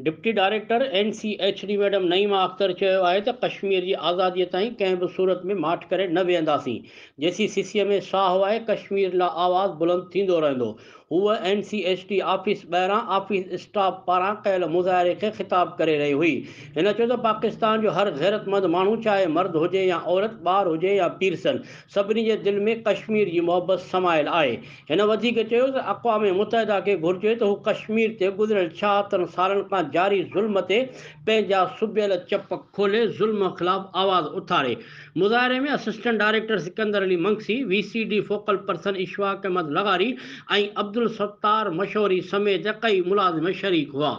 Deputy director NCHD madam नईमा अख्तर चयो आहे त कश्मीर जी आज़ादीअ ताईं कंहिं बि सूरत में माठ करे न वेहंदासीं। जेसी सीसीअ में साहु आहे कश्मीर लाइ आवाज़ बुलंद थींदो रहंदो। हूअ NCHD ऑफिस ॿाहिरां ऑफिस स्टाफ पारां कयल मुज़ाहिरे खे ख़िताब करे रही हुई। हिन चयो त पाकिस्तान जो हर गैरतमंद माण्हू चाहे मर्द हुजे या औरत, ॿार हुजे या पीरसन, सभिनी जे दिलि में कश्मीर जी मोहबत समायल आहे। हिन वधीक चयो त अक़वाम मुतहिदा खे घुर्जे त हू कश्मीर ते गुज़िरियल 76 सालनि खां जारी ज़ुल्म ते पंहिंजा सुबियल चप खोले ज़ुल्म ख़िलाफ़ आवाज़ उथारे। मुज़ाहिरे में assistant director Sikandar Ali Mangsi, VCD focal person Ishfaq Ahmed Lagari ऐं अब्दुल सत्तार मशहूरी समेत कई मुलाज़िम शरीक हुआ।